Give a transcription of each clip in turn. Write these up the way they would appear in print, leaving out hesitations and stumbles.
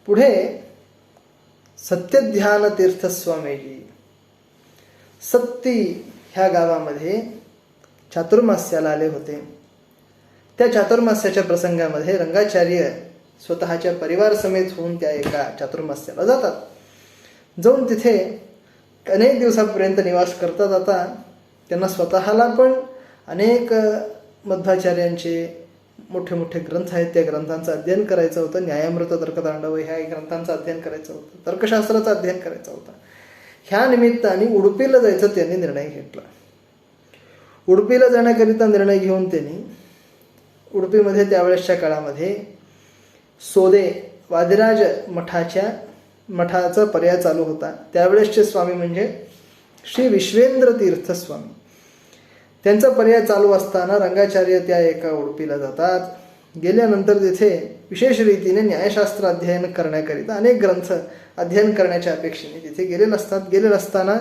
पुढे सत्यध्यान तीर्थस्वामीजी सत्ती ह्या गावामध्ये चातुर्मास्याला आले होते. त्या चातुर्मास्याच्या प्रसंगामध्ये रंगाचार्य स्वतःच्या परिवार समेत होऊन त्या एका चातुर्मास्याला जातात. जाऊन तिथे अनेक दिवसापर्यंत निवास करता जाता त्यांना स्वतःला पण अनेक मध्वाचार्यांचे मोठे मोठे ग्रंथ आहेत, त्या ग्रंथांचं अध्ययन करायचं होतं. न्यायामृत, तर्कतांडव ह्या ग्रंथांचं अध्ययन करायचं होतं, तर्कशास्त्राचं अध्ययन करायचं होतं. ह्या निमित्ताने उडुपीला जायचं त्यांनी निर्णय घेतला. उडुपीला जाण्याकरिता निर्णय घेऊन त्यांनी उडुपीमध्ये त्यावेळेसच्या काळामध्ये सोदे वादिराज मठाचा पर्याय चालू होता. त्यावेळेसचे स्वामी म्हणजे श्री विश्वेंद्र तीर्थ स्वामी. त्यांचा पर्याय चालू असताना रंगाचार्य त्या एका उडुपीला जातात. गेल्यानंतर तिथे विशेष रीतीने न्यायशास्त्र अध्ययन करण्याकरिता अनेक ग्रंथ अध्ययन करण्याच्या अपेक्षेने तिथे गेलेले असतात. गेलेले असताना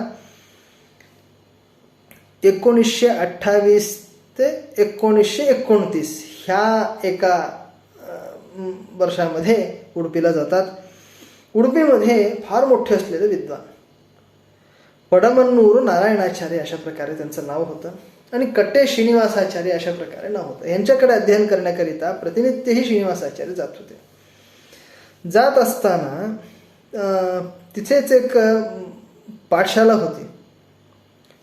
1928 ते 1929 ह्या एका वर्षामध्ये उडुपीला जातात. उडुपीमध्ये फार मोठे असलेले विद्वान पडमन्नूर नारायणाचार्य अशा प्रकारे त्यांचं नाव होतं आणि कट्टे श्रीनिवासाचार्य अशा प्रकारे नाव होतं. यांच्याकडे अध्ययन करण्याकरिता प्रतिनित्यही श्रीनिवासाचार्य जात होते. जात असताना तिथेच एक पाठशाला होती,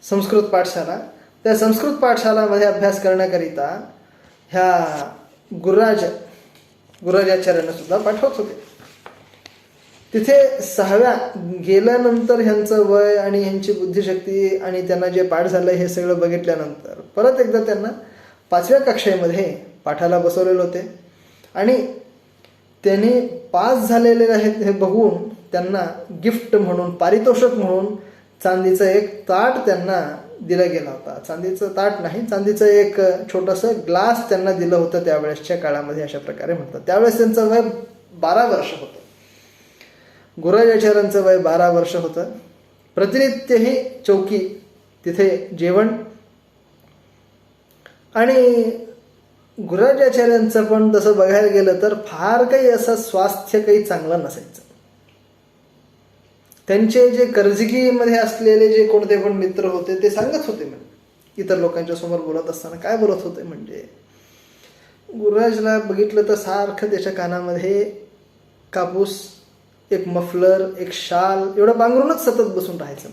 संस्कृत पाठशाला. त्या संस्कृत पाठशालामध्ये अभ्यास करण्याकरिता ह्या गुरुराजाचार्यांना सुद्धा पाठवत होते. तिथे 6व्या गेल्यानंतर ह्यांचं वय आणि ह्यांची बुद्धिशक्ती आणि त्यांना जे पाठ झालं हे सगळं बघितल्यानंतर परत एकदा त्यांना 5व्या कक्षेमध्ये पाठाला बसवलेले होते आणि त्यांनी पास झालेले आहेत हे बघून त्यांना गिफ्ट म्हणून, पारितोषिक म्हणून चांदीचं एक ताट त्यांना दिलं गेला होता. चांदीचं ताट नाही, चांदीचं एक छोटंसं ग्लास त्यांना दिलं होतं त्यावेळेसच्या काळामध्ये अशा प्रकारे म्हणतात. त्यावेळेस त्यांचं वय 12 वर्ष होतं. गुरुराजाचार्यांचं वय 12 वर्ष होतं. प्रतिनित्यही चौकी, तिथे जेवण आणि गुरुराजाचार्यांचं पण तसं बघायला गेलं तर फार काही असं स्वास्थ्य काही चांगलं नसायचं. त्यांचे जे कर्जगीमध्ये असलेले जे कोणते पण मित्र होते ते सांगत होते, म्हणजे इतर लोकांच्या समोर बोलत असताना काय बोलत होते म्हणजे गुरुराजला बघितलं तर सारखं त्याच्या कानामध्ये कापूस, एक मफलर, एक शाल एवढं पांघरूनच सतत बसून राहायचं.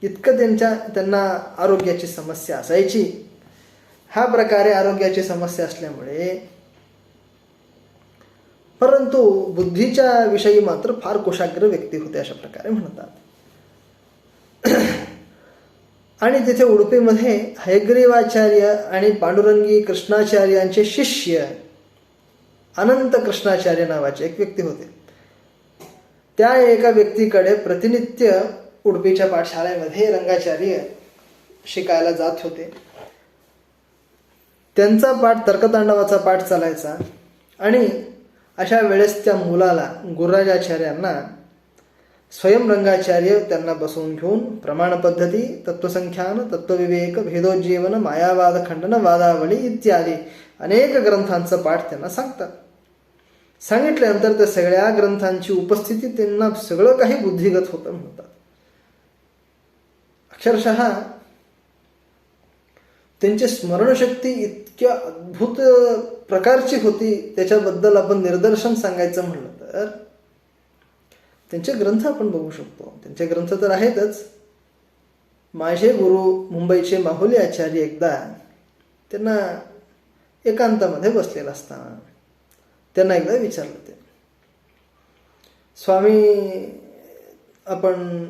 इतकं त्यांना आरोग्याची समस्या असायची. ह्या प्रकारे आरोग्याची समस्या असल्यामुळे परंतु बुद्धीच्या विषयी मात्र फार कुशाग्र व्यक्ती होते अशा प्रकारे म्हणतात. आणि तिथे उडुपीमध्ये हयग्रीवाचार्य आणि पांडुरंगी कृष्णाचार्यांचे शिष्य अनंत कृष्णाचार्य नावाचे एक व्यक्ती होते. त्या एका व्यक्तीकडे प्रतिनित्य उडुपीच्या पाठशाळेमध्ये रंगाचार्य शिकायला जात होते. त्यांचा पाठ तर्कतांडवाचा पाठ चालायचा आणि अशा वेळेस त्या मुलाला गुरुराजाचार्यांना स्वयं रंगाचार्य त्यांना बसवून घेऊन प्रमाण पद्धती, तत्वसंख्यान, तत्वविवेक, भेदोज्जीवन, मायावाद खंडन, वादावली इत्यादी अनेक ग्रंथांचं पाठ त्यांना सांगतात. सांगितल्यानंतर त्या सगळ्या ग्रंथांची उपस्थिती त्यांना सगळं काही बुद्धिगत होतं म्हणतात. अक्षरशः त्यांची स्मरणशक्ती इतक्या अद्भुत प्रकारची होती, त्याच्याबद्दल आपण निदर्शन सांगायचं म्हणलं तर त्यांचे ग्रंथ आपण बघू शकतो. त्यांचे ग्रंथ तर आहेतच. माझे गुरु मुंबईचे माहुली आचार्य एकदा त्यांना एकांतामध्ये बसलेला असताना त्यांना एकदा विचारलं ते, स्वामी आपण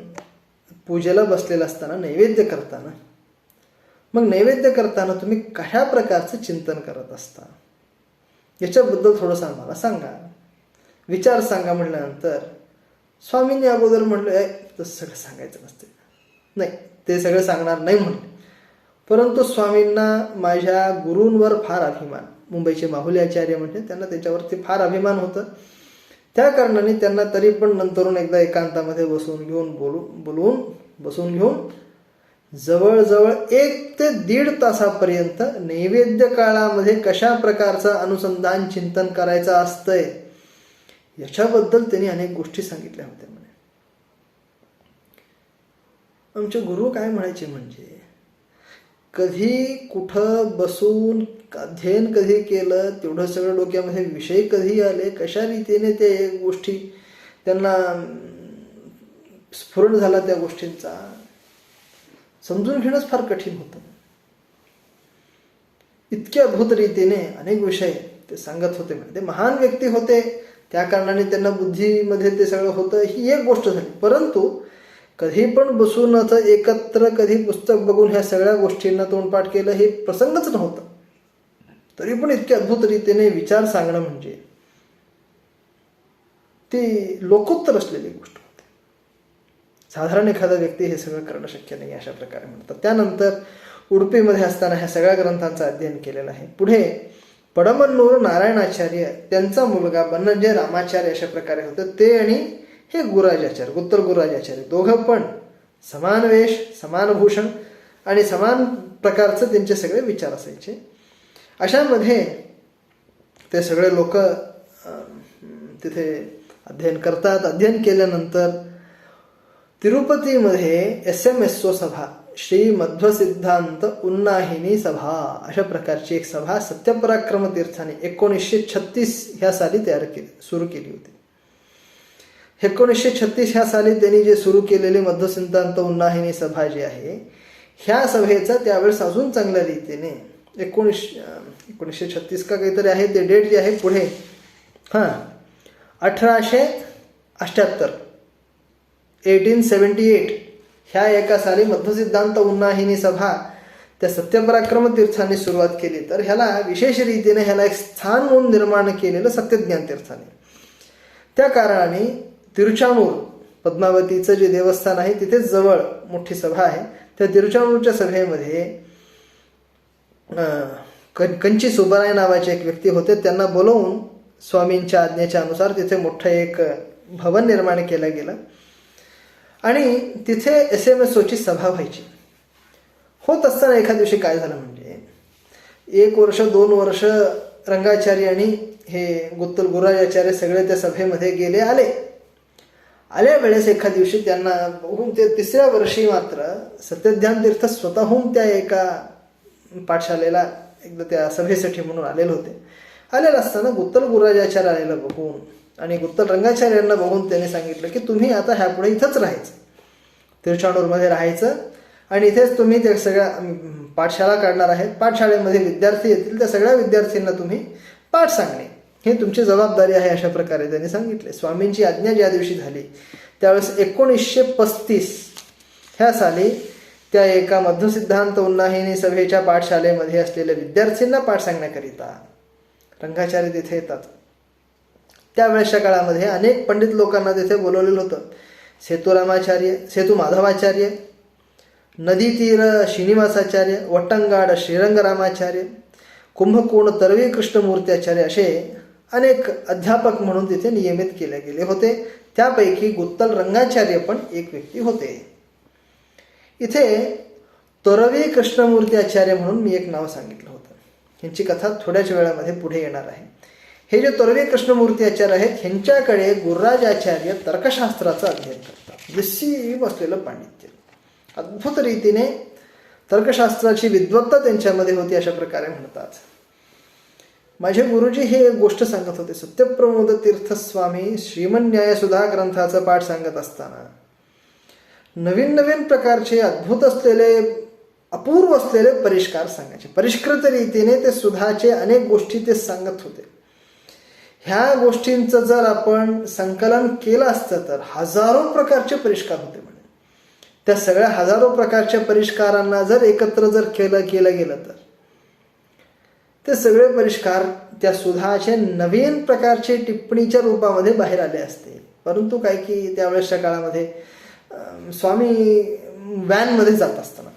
पूजेला बसलेला असताना नैवेद्य करताना, मग नैवेद्य करताना तुम्ही कशा प्रकारचं चिंतन करत असता याच्याबद्दल थोडंसं आम्हाला सांगा, विचार सांगा. म्हटल्यानंतर स्वामींनी अगोदर म्हणलं तसं सगळं सांगायचं नसते, नाही ते सगळं सांगणार नाही म्हणले. परंतु स्वामींना माझ्या गुरूंवर फार अभिमान, मुंबईचे माहुली आचार्य म्हणजे त्यांना त्याच्यावरती फार अभिमान होतं. त्या कारणाने त्यांना तरी पण नंतरून एकदा एकांतामध्ये बसून घेऊन जवळजवळ 1 ते 1.5 तासापर्यंत नैवेद्य काळामध्ये कशा प्रकारचं अनुसंधान चिंतन करायचं असतंय याच्याबद्दल त्यांनी अनेक गोष्टी सांगितल्या होत्या म्हणे. आमचे गुरु काय म्हणायचे म्हणजे, कधी कुठं बसून अध्ययन कधी केलं, तेवढं सगळं डोक्यामध्ये विषय कधी आले, कशा रीतीने ते गोष्टी त्यांना स्फुरण झाला त्या गोष्टींचा, समजून घेणंच फार कठीण होतं. इतक्या अद्भुत रीतीने अनेक विषय ते सांगत होते. ते महान व्यक्ती होते, त्या कारणाने त्यांना बुद्धीमध्ये ते सगळं होतं, ही एक गोष्ट झाली. परंतु कधी पण बसून एकत्र कधी पुस्तक बघून ह्या सगळ्या गोष्टींना तोंडपाठ केलं हे प्रसंगच नव्हतं. तरी पण इतक्या अद्भुत रीतीने विचार सांगणं म्हणजे ती लोकोत्तर असलेली गोष्ट होती. साधारण एखादा व्यक्ती हे सगळं करणं शक्य नाही, अशा प्रकारे म्हणतात. त्यानंतर उडुपीमध्ये असताना ह्या सगळ्या ग्रंथांचं अध्ययन केलेलं आहे. पुढे पडमन्नूर नारायणाचार्य, त्यांचा मुलगा बन्नंजय रामाचार्य अशा प्रकारे होतं. ते आणि हे गुरुराजाचार्य, गुत्तर गुरुराजाचार्य, दोघं पण समान वेश, समान भूषण आणि समान प्रकारचं त्यांचे सगळे विचार असायचे. अशामध्ये ते सगळे लोक तिथे अध्ययन करतात. अध्ययन केल्यानंतर तिरुपतीमध्ये SMSO सभा, श्री मध्व सिद्धांत उन्नाहिनी सभा अशा प्रकारची एक सभा सत्यपराक्रम तीर्थाने 1936 ह्या साली सुरू केली होती. 1936 ह्या साली त्यांनी जे सुरू केलेली मध्व सिद्धांत उन्नाहिनी सभा जी आहे, ह्या सभेचा त्यावेळेस अजून चांगल्या रीतीने 1936 का काहीतरी आहे ते डेट जे आहे पुढे 1878 ह्या एका साली मध्वसिद्धांत उन्नाहिनी सभा त्या सत्यपराक्रम तीर्थाने सुरुवात केली. तर ह्याला विशेष रीतीने ह्याला एक स्थान म्हणून निर्माण केलेलं सत्यज्ञान तीर्थाने. त्या कारणाने तिरुचानूर पद्मावतीचं जे देवस्थान आहे तिथेच जवळ मोठी सभा आहे. त्या तिरुचानूरच्या सभेमध्ये कंची सुब्बराय नावाचे एक व्यक्ती होते. त्यांना बोलवून स्वामींच्या आज्ञेच्या अनुसार तिथे मोठं एक भवन निर्माण केलं गेलं आणि तिथे SMSOची सभा व्हायची. होत असताना एखाद दिवशी काय झालं म्हणजे, 1 वर्ष 2 वर्ष रंगाचार्य आणि हे गुत्तर गुरुराजाचार्य सगळे त्या सभेमध्ये गेले आल्या वेळेस एखाद दिवशी त्यांना बघून ते 3ऱ्या वर्षी मात्र सत्यज्ञान तीर्थ स्वतःहून त्या एका पाठशालेला एकदा त्या सभेसाठी म्हणून आलेले होते. आलेलं असताना गुत्तर गुरुराजाचार्य आलेला बघून आणि गुत्तर रंगाचार्यांना बघून त्यांनी सांगितलं की तुम्ही आता ह्यापुढे इथंच राहायचं, तिरुचानूरमध्ये राहायचं आणि इथेच तुम्ही त्या सगळ्या पाठशाळा काढणार आहेत. पाठशाळेमध्ये विद्यार्थी येतील, त्या सगळ्या विद्यार्थ्यांना तुम्ही पाठ सांगणे हे तुमची जबाबदारी आहे, अशा प्रकारे त्यांनी सांगितले. स्वामींची आज्ञा ज्या दिवशी झाली त्यावेळेस 1935 ह्या साली त्या एका मध्वसिद्धांत उन्नाहिनी सभेच्या पाठशालेमध्ये असलेल्या विद्यार्थ्यांना पाठ सांगण्याकरिता रंगाचार्य तिथे येतात. त्यावेळेसच्या काळामध्ये अनेक पंडित लोकांना तिथे बोलवलेलं होतं. सेतू माधवाचार्य, नदी तीर श्रीनिवासाचार्य, वट्टंगाड श्रीरंगरामाचार्य, कुंभकोण तरवी कृष्णमूर्त्याचार्य असे अनेक अध्यापक म्हणून तिथे नियमित केले गेले होते. त्यापैकी गुत्तर रंगाचार्य पण एक व्यक्ती होते. इथे तरवी कृष्णमूर्ती आचार्य म्हणून मी एक नाव सांगितलं होतं. ह्यांची कथा थोड्याच वेळामध्ये पुढे येणार आहे. हे जे तरवी कृष्णमूर्ती आचार्य आहेत ह्यांच्याकडे गुरुराजाचार्य तर्कशास्त्राचं अध्ययन करतात. विसीम असलेलं पांडित्य, अद्भुत रीतीने तर्कशास्त्राची विद्वत्ता त्यांच्यामध्ये होती, अशा प्रकारे म्हणतात. माझे गुरुजी हे एक गोष्ट सांगत होते. सत्यप्रमोद तीर्थ स्वामी श्रीमन्यायसुधा ग्रंथाचं पाठ सांगत असताना नवीन नवीन प्रकारचे अद्भुत असलेले अपूर्व असलेले परिष्कार सांगायचे. परिष्कृत रीतीने ते सुधाचे अनेक गोष्टी ते सांगत होते. ह्या गोष्टींचं जर आपण संकलन केलं असतं तर हजारो प्रकारचे परिष्कार होते म्हणे. त्या सगळ्या हजारो प्रकारच्या परिष्कारांना जर एकत्र जर केलं गेलं तर ते सगळे परिष्कार त्या सुधाचे नवीन प्रकारचे टिप्पणीच्या रूपामध्ये बाहेर आले असते. परंतु काय की त्यावेळेसच्या काळामध्ये स्वामी व्हॅनमध्ये जात असताना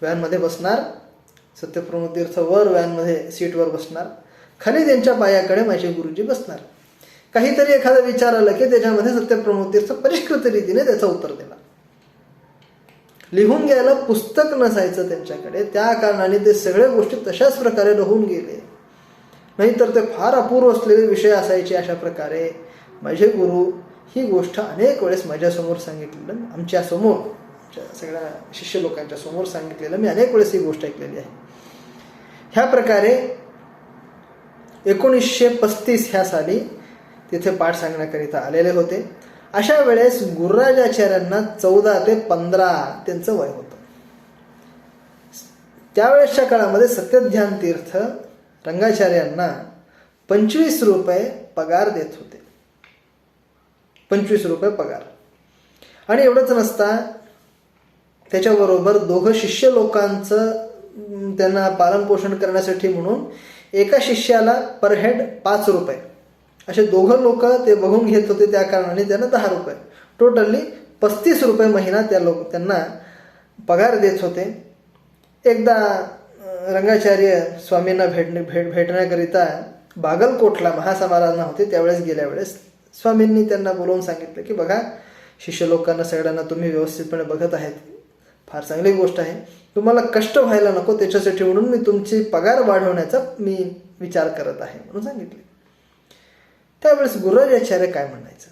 व्हॅनमध्ये बसणार, सत्यप्रमोद तीर्थ वर व्हॅनमध्ये सीटवर बसणार, खाली त्यांच्या पायाकडे माझे गुरुजी बसणार. काहीतरी एखादा विचार आला की त्याच्यामध्ये सत्यप्रमोद तीर्थ परिष्कृत रीतीने त्याचं उत्तर देणार. लिहून घ्यायला पुस्तक नसायचं त्यांच्याकडे, त्या कारणाने ते सगळ्या गोष्टी तशाच प्रकारे राहून गेले. नाहीतर ते फार अपूर्व असलेले विषय असायचे. अशा प्रकारे माझे गुरु ही गोष्ट अनेक वेळेस माझ्यासमोर सांगितलेलं, आमच्या समोर, सगळ्या शिष्य लोकांच्या समोर सांगितलेलं मी अनेक वेळेस ही गोष्ट ऐकलेली आहे. ह्या प्रकारे 1935 ह्या साली तिथे पाठ सांगण्याकरिता आलेले होते. अशा वेळेस गुरुराजाचार्यांना 14 ते 15 त्यांचं वय होतं. त्यावेळेसच्या काळामध्ये सत्यज्ञान तीर्थ रंगाचार्यांना 25 रुपये पगार देत होते. 25 रुपये पगार. आणि एवढंच नसता, त्याच्याबरोबर 2 शिष्य लोकांचं त्यांना पालनपोषण करण्यासाठी म्हणून एका शिष्याला पर हेड 5 रुपये असे 2 लोक ते बघून घेत होते. त्या कारणाने त्यांना 10 रुपये, टोटली 35 रुपये महिना त्यांना पगार देत होते. एकदा रंगाचार्य स्वामींना भेटण्याकरिता बागलकोटला महासमाराधना होते. त्यावेळेस गेल्या वेळेस स्वामींनी त्यांना बोलवून सांगितलं की बघा, शिष्य लोकांना सगळ्यांना तुम्ही व्यवस्थितपणे बघत आहेत, फार चांगली गोष्ट आहे, तुम्हाला कष्ट व्हायला नको, त्याच्यासाठी म्हणून मी तुमची पगार वाढवण्याचा मी विचार करत आहे म्हणून सांगितले. त्यावेळेस गुरुराजाचार्य काय म्हणायचं,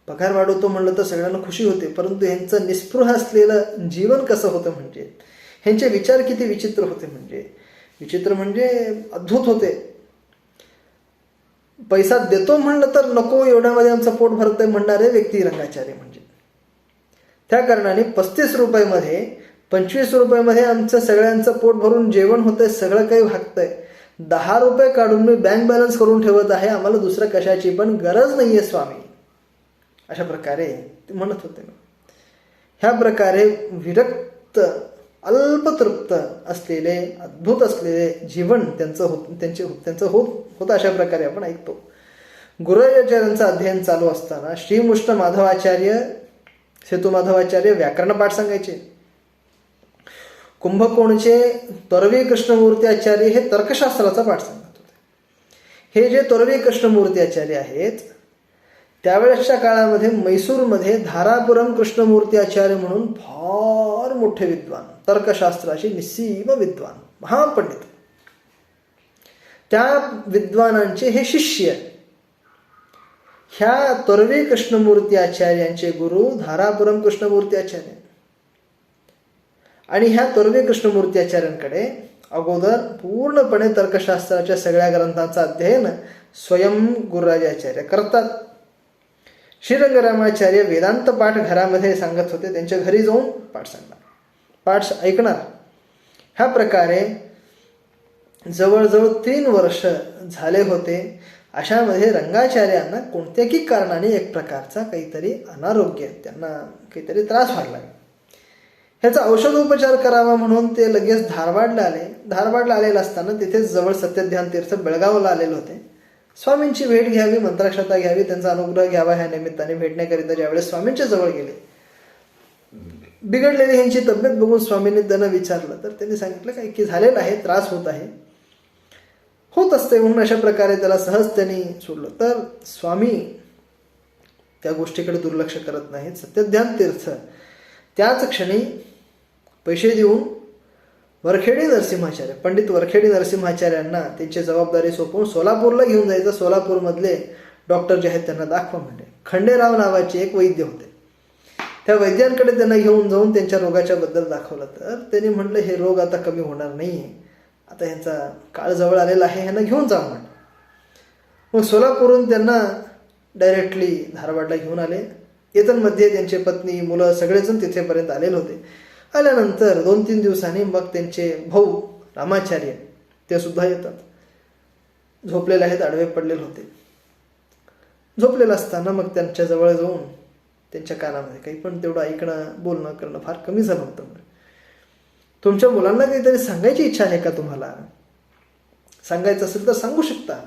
पगार वाढवतो म्हणलं तर सगळ्यांना खुशी होते, परंतु ह्यांचं निस्पृह असलेलं जीवन कसं होतं, म्हणजे ह्यांचे विचार किती विचित्र होते, विचित्र म्हणजे अद्भुत होते. पैसा देतो म्हणलं तर नको, एवढ्यामध्ये आमचं पोट भरतंय म्हणणारे व्यक्ती रंगाचार्य म्हणजे. त्या कारणाने 35 रुपयामध्ये 25 रुपयामध्ये आमचं सगळ्यांचं पोट भरून जेवण होतंय, सगळं काही भागतंय. 10 रुपये काढून मी बँक बॅलन्स करून ठेवत आहे, आम्हाला दुसरं कशाची पण गरज नाहीये स्वामी, अशा प्रकारे ते म्हणत होते. ह्या प्रकारे विरक्त, अल्पतृप्त असलेले, अद्भुत असलेले जीवन त्यांचं होतं. अशा प्रकारे आपण ऐकतो. गुरुराजाचार्यांचं अध्ययन चालू असताना श्रीमुष्ण माधवाचार्य, सेतू माधवाचार्य व्याकरण पाठ सांगायचे. कुंभकोणचे तोरवी कृष्णमूर्ती आचार्य हे तर्कशास्त्राचा पाठ सांगत होते. हे जे तोरवी कृष्णमूर्ती आचार्य आहेत, त्यावेळेसच्या काळामध्ये मैसूरमध्ये धारापुरम कृष्णमूर्ती आचार्य म्हणून फार मोठे विद्वान, तर्कशास्त्राचे निस्सीम विद्वान, महापंडित, त्या विद्वानांचे हे शिष्य ह्या तोरवी कृष्णमूर्ती आचार्यांचे गुरु धारापुरम कृष्णमूर्ती आचार्य. आणि ह्या तोरवी कृष्णमूर्ती आचार्यांकडे अगोदर पूर्णपणे तर्कशास्त्राच्या सगळ्या ग्रंथांचं अध्ययन स्वयं गुरुराजाचार्य करतात. श्रीरंगरामाचार्य वेदांत पाठ घरामध्ये सांगत होते, त्यांच्या घरी जाऊन पाठ सांगणार, पाठ ऐकणार. ह्या प्रकारे जवळजवळ 3 वर्ष झाले होते. अशामध्ये रंगाचार्यांना कोणत्याही कारणाने एक प्रकारचा काहीतरी अनारोग्य, त्यांना काहीतरी त्रास व्हायला लागला. ह्याचा औषधोपचार करावा म्हणून ते लगेच धारवाडला आले. धारवाडला आलेलं असताना तिथेच जवळ सत्यज्ञान तीर्थ बेळगावला आलेले होते. स्वामींची भेट घ्यावी, मंत्राक्षता घ्यावी, त्यांचा अनुग्रह घ्यावा, ह्या निमित्ताने भेटण्याकरिता ज्यावेळेस स्वामींच्या जवळ गेले, बिघडलेली ह्यांची तब्येत बघून स्वामींनी त्यांना विचारलं, तर त्यांनी सांगितलं काय की झालेलं आहे, त्रास होत आहे, होत असते म्हणून अशा प्रकारे त्याला सहज त्यांनी सोडलं. तर स्वामी त्या गोष्टीकडे दुर्लक्ष करत नाहीत. सत्यज्ञान तीर्थ त्याच क्षणी पैसे देऊन वरखेडी नरसिंहाचार्य, पंडित वरखेडी नरसिंहाचार्यांना त्यांची जबाबदारी सोपवून सोलापूरला घेऊन जायचं. सोलापूरमधले डॉक्टर जे आहेत त्यांना दाखवा म्हणजे. खंडेराव नावाचे एक वैद्य होते. त्या वैद्यांकडे त्यांना घेऊन जाऊन त्यांच्या रोगाच्या बद्दल दाखवलं, तर त्यांनी म्हटलं हे रोग आता कमी होणार नाही, आता ह्यांचा काळ जवळ आलेला आहे, ह्यांना घेऊन जा म्हणलं. मग सोलापूरहून त्यांना डायरेक्टली धारवाडला घेऊन आले. येतनमध्ये त्यांचे पत्नी, मुलं सगळेजण तिथेपर्यंत आलेले होते. आल्यानंतर 2-3 दिवसांनी मग त्यांचे भाऊ रामाचार्य ते सुद्धा येतात. झोपलेले आहेत, आडवे पडलेले होते. झोपलेलं असताना मग त्यांच्या जवळ जाऊन त्यांच्या कानामध्ये काही पण तेवढं ऐकणं, बोलणं करणं फार कमी झालं होतं. तुमच्या मुलांना काहीतरी सांगायची इच्छा आहे का तुम्हाला? सांगायचं असेल तर सांगू शकता.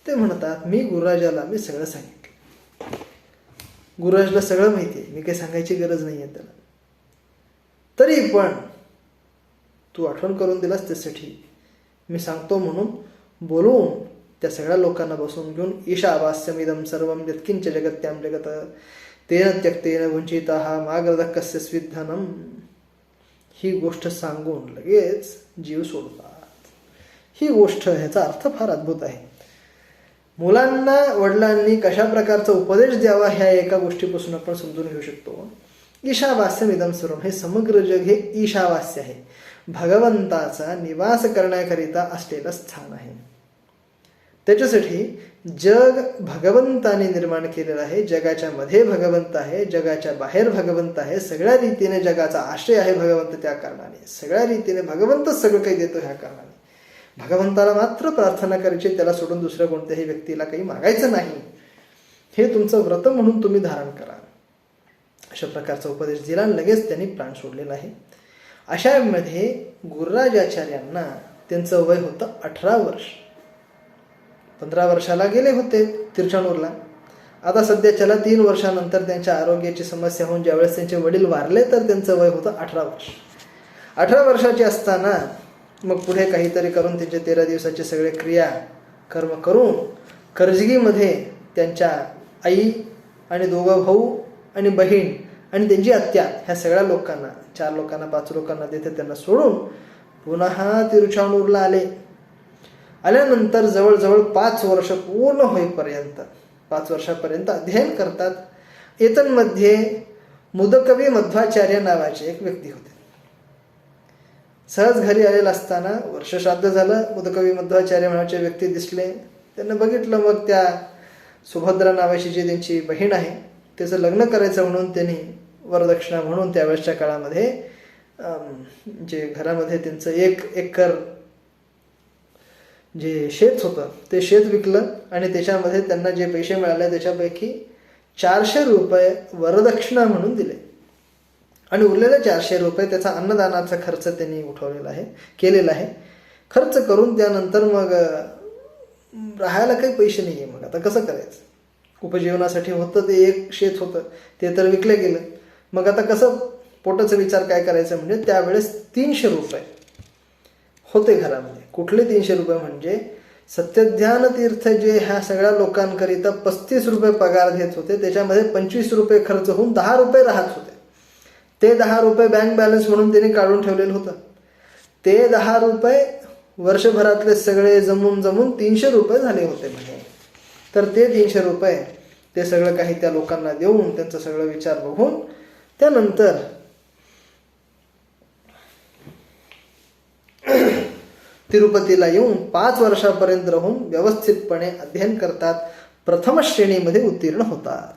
ते म्हणतात मी गुरुराजाला मी सगळं सांगितलं, गुरुराजला सगळं माहिती आहे, मी काही सांगायची गरज नाही आहे त्याला, तरी पण तू आठवण करून दिलास त्यासाठी मी सांगतो म्हणून बोलवून त्या सगळ्या लोकांना बसवून घेऊन ईशावास्यमिदं सर्वं यत्किंच जगत्यां जगत तेन त्यक्तेन वंचिताः माग्रदः कस्य स्विद्धनम्, ही गोष्ट सांगून लगेच जीव सोडतात. ही गोष्ट, ह्याचा अर्थ फार अद्भुत आहे. मुलांना वडिलांनी कशा प्रकारचा उपदेश द्यावा ह्या एका गोष्टीपासून आपण समजून घेऊ शकतो. ईशावास्यम इदम सर्वम, हे समग्र जग हे ईशावास्य आहे, भगवंताचा निवास करण्याकरिता असलेलं स्थान आहे. त्याच्यासाठी जग भगवंताने निर्माण केलेलं आहे. जगाच्या मध्ये भगवंत आहे, जगाच्या बाहेर भगवंत आहे. सगळ्या रीतीने जगाचा आश्रय आहे भगवंत. त्या कारणाने सगळ्या रीतीने भगवंतच सगळं काही देतो. ह्या कारणाने भगवंताला मात्र प्रार्थना करायची, त्याला सोडून दुसऱ्या कोणत्याही व्यक्तीला काही मागायचं नाही. हे तुमचं व्रत म्हणून तुम्ही धारण करा, अशा प्रकारचा उपदेश दिला. लगेच त्यांनी प्राण सोडलेला आहे. अशामध्ये गुरुराजाचार्यांना त्यांचं वय होतं 18 वर्ष. 15 वर्षाला गेले होते तिरुचानूरला. आता सध्याच्याला 3 वर्षानंतर त्यांच्या आरोग्याची समस्या होऊन ज्यावेळेस त्यांचे वडील वारले तर त्यांचं वय होतं 18 वर्ष. 18 वर्षाचे असताना मग पुढे काहीतरी करून त्यांचे 13 दिवसाचे सगळे क्रिया कर्म करून कर्जगीमध्ये त्यांच्या आई आणि 2 भाऊ आणि बहीण आणि त्यांची आत्या ह्या सगळ्या लोकांना, 4 लोकांना 5 लोकांना तिथे त्यांना सोडून पुन्हा तिरुचानूरला आले. आल्यानंतर जवळजवळ 5 वर्ष पूर्ण होईपर्यंत 5 वर्षापर्यंत अध्ययन करतात. एतन्मध्ये मुदकवी मध्वाचार्य नावाचे एक व्यक्ती होते. सहज घरी आलेला असताना वर्ष श्राद्ध झालं. मुदकवी मध्वाचार्य नावाचे व्यक्ती दिसले. त्यांना बघितलं. मग त्या सुभद्रा नावाची जी त्यांची बहीण आहे त्याचं लग्न करायचं म्हणून त्यांनी वरदक्षिणा म्हणून त्यावेळेसच्या काळामध्ये जे घरामध्ये त्यांचं 1 एकर जे शेत होतं ते शेत विकलं आणि त्याच्यामध्ये त्यांना जे पैसे मिळाले त्याच्यापैकी 400 रुपये वरदक्षिणा म्हणून दिले आणि उरलेले 400 रुपये त्याचा अन्नदानाचा खर्च त्यांनी उठवलेला आहे, केलेला आहे. खर्च करून त्यानंतर मग राहायला काही पैसे नाही आहे. मग आता कसं करायचं? उपजीवनासाठी होतं ते 1 शेत होतं, ते तर विकलं गेलं. मग आता कसं पोटाचा विचार काय करायचा? म्हणजे त्यावेळेस 300 रुपये होते घरामध्ये. कुठले 300 रुपये? म्हणजे सत्यज्ञान तीर्थ जे ह्या सगळ्या लोकांकरिता 35 रुपये पगार देत होते, त्याच्यामध्ये 25 रुपये खर्च होऊन 10 रुपये राहत होते. ते 10 रुपये बँक बॅलन्स म्हणून त्यांनी काढून ठेवलेलं होतं. ते 10 रुपये वर्षभरातले सगळे जमून 300 रुपये झाले होते म्हणजे. तर ते 300 रुपये ते सगळं काही त्या लोकांना देऊन त्यांचा सगळं विचार बघून त्यानंतर तिरुपतीला येऊन 5 वर्षापर्यंत राहून व्यवस्थितपणे अध्ययन करतात. प्रथम श्रेणीमध्ये उत्तीर्ण होतात.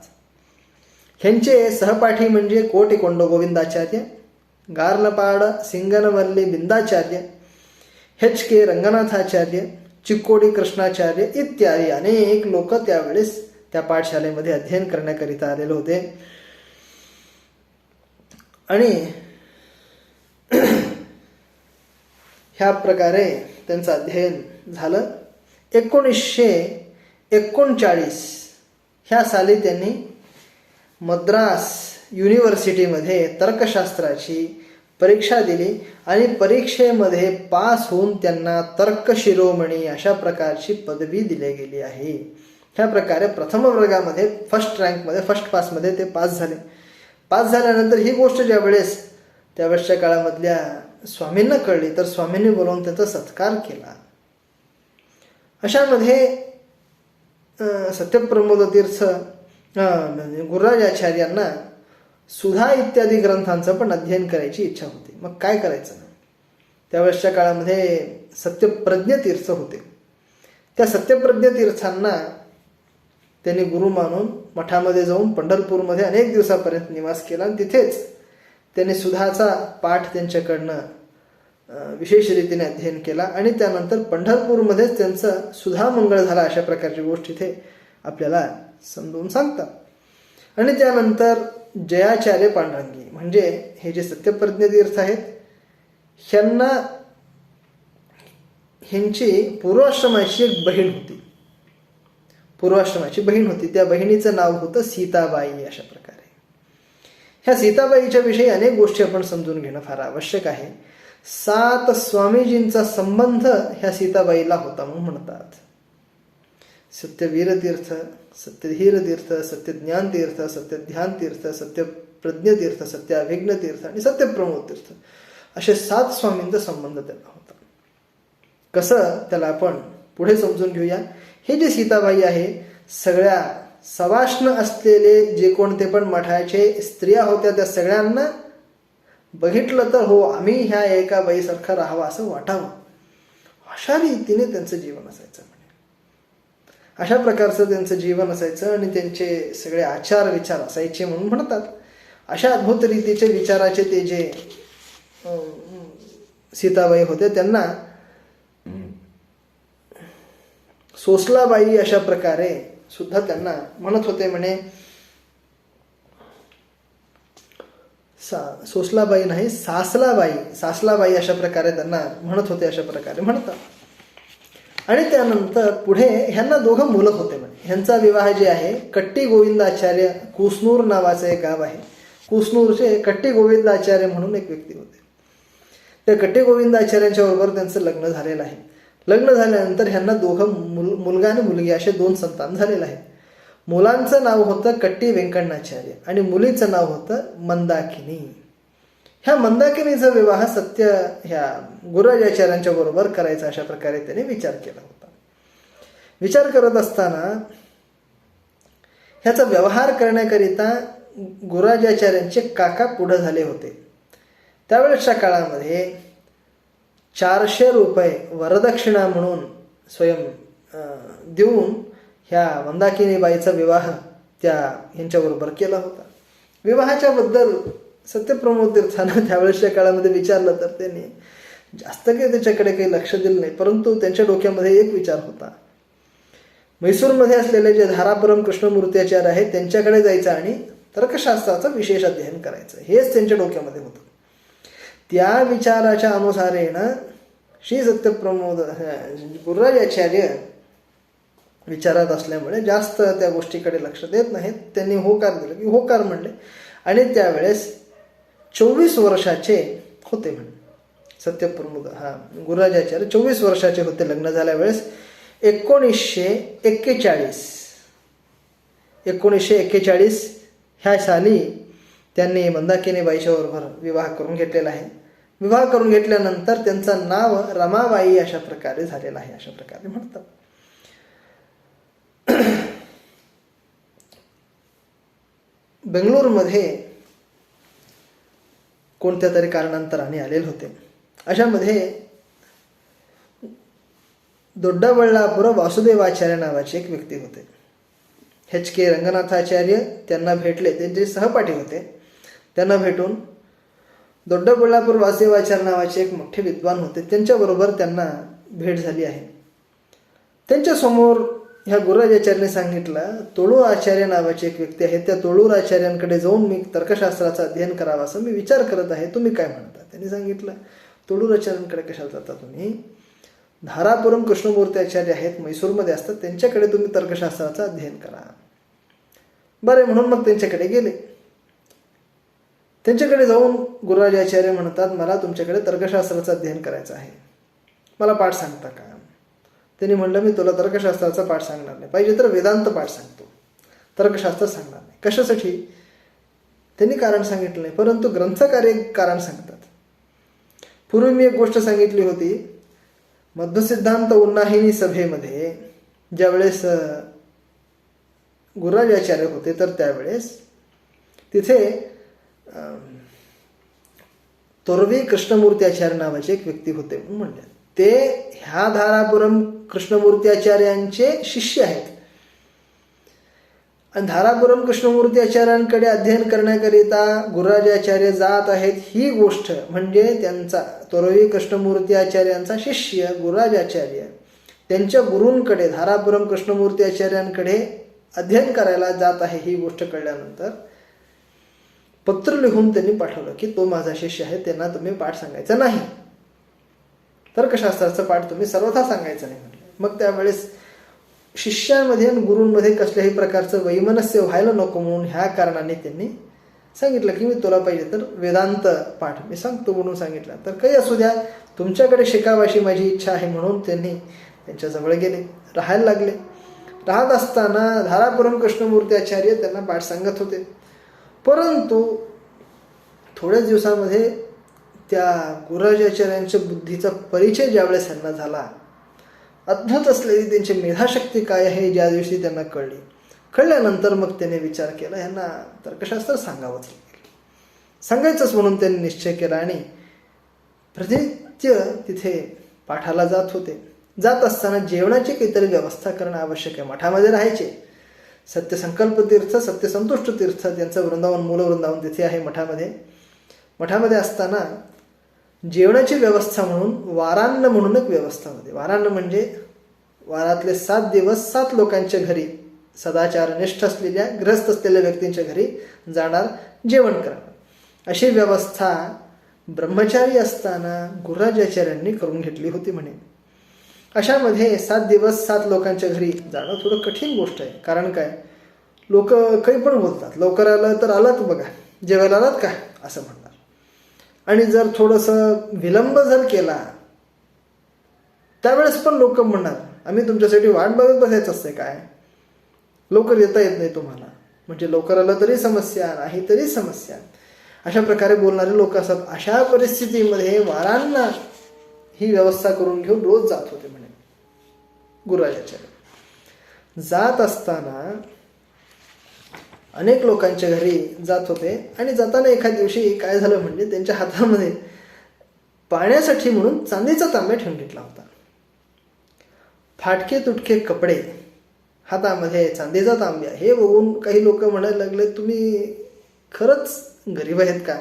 ह्यांचे सहपाठी म्हणजे कोटिकोंड गोविंदाचार्य, गार्लपाड सिंगनवल्ली बिंदाचार्य, HK रंगनाथाचार्य, चिक्कोडी कृष्णाचार्य इत्यादी अनेक लोक त्यावेळेस त्या पाठशालेमध्ये अध्ययन करण्याकरिता आलेले होते. आणि ह्या प्रकारे त्यांचं अध्ययन झालं. 1939 ह्या साली त्यांनी मद्रास युनिव्हर्सिटीमध्ये तर्कशास्त्राची परीक्षा दिली आणि परीक्षेमध्ये पास होऊन त्यांना तर्क शिरोमणी अशा प्रकारची पदवी दिली गेली आहे. ह्या प्रकारे प्रथम वर्गामध्ये फर्स्ट रँकमध्ये फर्स्ट पासमध्ये ते पास झाले. पास झाल्यानंतर ही गोष्ट त्यावेळेसच्या काळामधल्या स्वामींना कळली तर स्वामींनी बोलावून त्याचा सत्कार केला. अशामध्ये सत्यप्रमोद तीर्थ गुरुराजाचार्यांना सुधा इत्यादी ग्रंथांचं पण अध्ययन करायची इच्छा होती. मग काय करायचं? त्यावेळेसच्या काळामध्ये सत्यप्रज्ञ तीर्थ होते. त्या सत्यप्रज्ञ तीर्थांना त्यांनी गुरु मानून मठामध्ये जाऊन पंढरपूरमध्ये अनेक दिवसापर्यंत निवास केला आणि तिथेच त्यांनी सुधाचा पाठ त्यांच्याकडनं विशेष रीतीने अध्ययन केला आणि त्यानंतर पंढरपूरमध्येच त्यांचं सुधा मंगळ झाला. अशा प्रकारची गोष्ट इथे आपल्याला समजून सांगतात. आणि त्यानंतर जयाचार्य पांडुरंगी म्हणजे हे जे सत्यप्रज्ञ तीर्थ आहेत ह्यांची पूर्वाश्रमाची एक बहीण होती. त्या बहिणीचं नाव होतं सीताबाई. अशा प्रकारे ह्या सीताबाईच्या विषयी अनेक गोष्टी आपण समजून घेणं फार आवश्यक आहे. 7 स्वामीजींचा संबंध ह्या सीताबाईला होता म्हणून म्हणतात. सत्यवीर तीर्थ, सत्यधीर तीर्थ, सत्यज्ञान तीर्थ, सत्यध्यान तीर्थ, सत्यप्रज्ञ तीर्थ, सत्याभिज्ञ तीर्थ आणि सत्यप्रमोद तीर्थ असे 7 स्वामींचा संबंध त्यांना होता. कसं त्याला आपण पुढे समजून घेऊया. हे जे सीताबाई आहे, सगळ्या सवाष्ण असलेले जे कोणते पण मठाचे स्त्रिया होत्या त्या सगळ्यांना बघितलं तर हो, आम्ही ह्या एका बाईसारखं राहावं असं वाटावं, अशा रीतीने त्यांचं जीवन असायचं. अशा प्रकारचं त्यांचं जीवन असायचं आणि त्यांचे सगळे आचार विचार असायचे म्हणून म्हणतात. अशा अद्भुत रीतीचे विचाराचे ते जे सीताबाई होते त्यांना सोसलाबाई अशा प्रकारे सुद्धा त्यांना म्हणत होते. म्हणे सोसलाबाई नाही, सासलाबाई अशा प्रकारे त्यांना म्हणत होते, अशा प्रकारे म्हणतात. आणि त्यानंतर पुढे ह्यांना दोघं मुलं होते. म्हणे ह्यांचा विवाह जे आहे कट्टी गोविंदाचार्य, कुसनूर नावाचं एक गाव आहे, कुसनूरचे कट्टी गोविंदाचार्य म्हणून एक व्यक्ती होते. त्या कट्टी गोविंदाचार्यांच्या बरोबर त्यांचं लग्न झालेलं आहे. लग्न झाल्यानंतर ह्यांना दोघं मुलगा आणि मुलगी असे 2 संतान झालेलं आहे. मुलांचं नाव होतं कट्टी व्यंकण्णाचार्य आणि मुलीचं नाव होतं मंदाकिनी. ह्या मंदाकिनीचा विवाह सत्य ह्या गुरुराजाचार्यांच्या बरोबर करायचा अशा प्रकारे त्याने विचार केला होता. विचार करत असताना ह्याचा व्यवहार करण्याकरिता गुरुराजाचार्यांचे काका पुढे झाले होते. त्यावेळेसच्या काळामध्ये 400 रुपये वरदक्षिणा म्हणून स्वयं देऊन ह्या मंदाकिनीबाईचा विवाह त्या ह्यांच्याबरोबर केला होता. विवाहाच्या बद्दल सत्यप्रमोद तीर्थानं त्यावेळेसच्या काळामध्ये विचारलं तर त्यांनी जास्त काही त्याच्याकडे काही लक्ष दिलं नाही, परंतु त्यांच्या डोक्यामध्ये एक विचार होता. म्हैसूरमध्ये असलेले जे धारापुरम कृष्णमूर्ती आहेत त्यांच्याकडे जायचं आणि तर्कशास्त्राचं विशेष अध्ययन करायचं, हेच त्यांच्या डोक्यामध्ये होतं. त्या विचाराच्या अनुसारेनं श्री सत्यप्रमोद गुरुराजाचार्य विचारात असल्यामुळे जास्त त्या गोष्टीकडे लक्ष देत नाहीत. त्यांनी होकार दिलं की होकार म्हणले आणि त्यावेळेस 24 वर्षाचे होते. म्हणे सत्यप्रमोद गुरुराजाचार्य 24 वर्षाचे होते लग्न झाल्या वेळेस. 1941 ह्या साली त्यांनी मंदाकिनीबाईच्या बरोबर विवाह करून घेतलेला आहे. विवाह करून घेतल्यानंतर त्यांचं नाव रमाबाई अशा प्रकारे झालेलं आहे, अशा प्रकारे म्हणतात. बेंगलोरमध्ये कोणत्या तरी कारणांतराने आलेले होते. अशामध्ये दोड्डाबळ्ळापुर वासुदेवाचार्य नावाचे एक व्यक्ती होते. HK रंगनाथाचार्य त्यांना भेटले, त्यांचे सहपाठी होते. त्यांना भेटून दोड्डाबळ्ळापुर वासुदेवाचार्य नावाचे एक मोठे विद्वान होते, त्यांच्याबरोबर त्यांना भेट झाली आहे. त्यांच्यासमोर ह्या गुरुराजाचार्याने सांगितलं, तोळूर आचार्य नावाचे एक व्यक्ती आहे, त्या तोळूर आचार्यांकडे जाऊन मी तर्कशास्त्राचं अध्ययन करावं असं मी विचार करत आहे, तुम्ही काय म्हणता? त्यांनी सांगितलं, तोळूर आचार्यांकडे कशाला जाता तुम्ही? धारापुरम कृष्णमूर्ती आचार्य आहेत, म्हैसूरमध्ये असतात, त्यांच्याकडे तुम्ही तर्कशास्त्राचं अध्ययन करा. बरे म्हणून मग त्यांच्याकडे गेले. त्यांच्याकडे जाऊन गुरुराजाचार्य म्हणतात, मला तुमच्याकडे तर्कशास्त्राचं अध्ययन करायचं आहे, मला पाठ सांगता का? त्यांनी म्हणलं, मी तुला तर्कशास्त्राचा पाठ सांगणार नाही, पाहिजे तर वेदांत पाठ सांगतो, तर्कशास्त्र सांगणार नाही. कशासाठी? त्यांनी कारण सांगितलं नाही, परंतु ग्रंथकार एक कारण सांगतात. पूर्वी मी एक गोष्ट सांगितली होती, मध्वसिद्धांत उन्नाहिनी सभेमध्ये ज्यावेळेस गुरुराजाचार्य होते, तर त्यावेळेस तिथे तोरवी कृष्णमूर्ती आचार्य नावाचे एक व्यक्ती होते म्हणून म्हणले. ते ह्या धारापुरम कृष्णमूर्ती आचार्यांचे शिष्य आहेत आणि धारापुरम कृष्णमूर्ती आचार्यांकडे अध्ययन करण्याकरिता गुरुराजाचार्य जात आहेत. ही गोष्ट म्हणजे त्यांचा तोरवी कृष्णमूर्ती आचार्यांचा शिष्य गुरुराजाचार्य त्यांच्या गुरूंकडे धारापुरम कृष्णमूर्ती आचार्यांकडे अध्ययन करायला जात आहे, ही गोष्ट कळल्यानंतर पत्र लिहून त्यांनी पाठवलं की तो माझा शिष्य आहे, त्यांना तुम्ही पाठ सांगायचा नाही, तर्कशास्त्राचं पाठ तुम्ही सर्वथा सांगायचं नाही म्हटलं. मग त्यावेळेस शिष्यांमध्ये आणि गुरूंमध्ये कसल्याही प्रकारचं वैमनस्य व्हायला नको म्हणून ह्या कारणाने त्यांनी सांगितलं की मी तुला पाहिजे तर वेदांत पाठ मी सांगतो म्हणून सांगितलं. तर काही असू द्या, तुमच्याकडे शिकावाशी माझी इच्छा आहे म्हणून त्यांनी त्यांच्याजवळ गेले, राहायला लागले. राहत असताना धारापुरम कृष्णमूर्ती आचार्य त्यांना पाठ सांगत होते. परंतु थोड्याच दिवसामध्ये त्या गुरुराजाचार्यांच्या बुद्धीचा परिचय ज्यावेळेस त्यांना झाला अद्भुत असलेली त्यांची मेधाशक्ती काय आहे ज्या दिवशी त्यांना कळल्यानंतर मग त्याने विचार केला, यांना तर्कशास्त्र सांगावंच लागेल. सांगायचंच म्हणून त्यांनी निश्चय केला आणि प्रतिनित्य तिथे पाठाला जात होते. जात असताना जेवणाची काहीतरी व्यवस्था करणं आवश्यक आहे. मठामध्ये राहायचे. सत्यसंकल्प तीर्थ, सत्यसंतुष्ट तीर्थ त्यांचं वृंदावन, मूल वृंदावन तिथे आहे मठामध्ये असताना जेवणाची व्यवस्था म्हणून वारान्न म्हणून एक व्यवस्था होती. वारान्न म्हणजे वारातले 7 दिवस 7 लोकांच्या घरी, सदाचारनिष्ठ असलेल्या गृहस्थ असलेल्या व्यक्तींच्या घरी जाणार, जेवण करणं, अशी व्यवस्था ब्रह्मचारी असताना गुरुराजाचार्यांनी करून घेतली होती म्हणे. अशामध्ये 7 दिवस 7 लोकांच्या घरी जाणं थोडं कठीण गोष्ट आहे. कारण काय, लोक काही पण बोलतात. लवकर आलं तर आलात बघा, जेवायला आलात का असं म्हणणार. आणि जर थोडंसं विलंब जर केला त्यावेळेस पण लोक म्हणणार, आम्ही तुमच्यासाठी वाट बघत बसायचं असते काय, लवकर येता येत नाही तुम्हाला. म्हणजे लवकर आलं तरी समस्या, नाही तरी समस्या, अशा प्रकारे बोलणारे लोक असतात. अशा परिस्थितीमध्ये वारांना ही व्यवस्था करून घेऊन रोज जात होते म्हणे गुरुराजाचार्य. जात असताना अनेक लोकांच्या घरी जात होते आणि जाताना एखाद दिवशी काय झालं म्हणजे त्यांच्या हातामध्ये पाण्यासाठी म्हणून चांदीचा तांब्या ठेवून घेतला होता. फाटके तुटके कपडे, हातामध्ये चांदीचा तांब्या, हे बघून काही लोक म्हणायला लागले, तुम्ही खरंच गरीब आहेत का?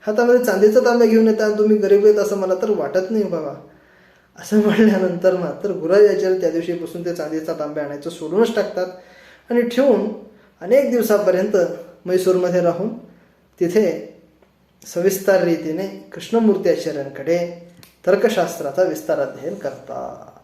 हातामध्ये चांदीचा तांब्या घेऊन येता आणि तुम्ही गरीब आहेत असं मला तर वाटत नाही बाबा. असं म्हणल्यानंतर मात्र गुरुराजाचार्य त्या दिवशीपासून ते चांदीचा तांब्या आणायचं सोडूनच टाकतात आणि ठेवून अनेक दिवसापर्यंत मैसूरमध्ये राहून तिथे सविस्तर रीतीने कृष्णमूर्ती आचार्यांकडे तर्कशास्त्राचा विस्तार अध्ययन करतात.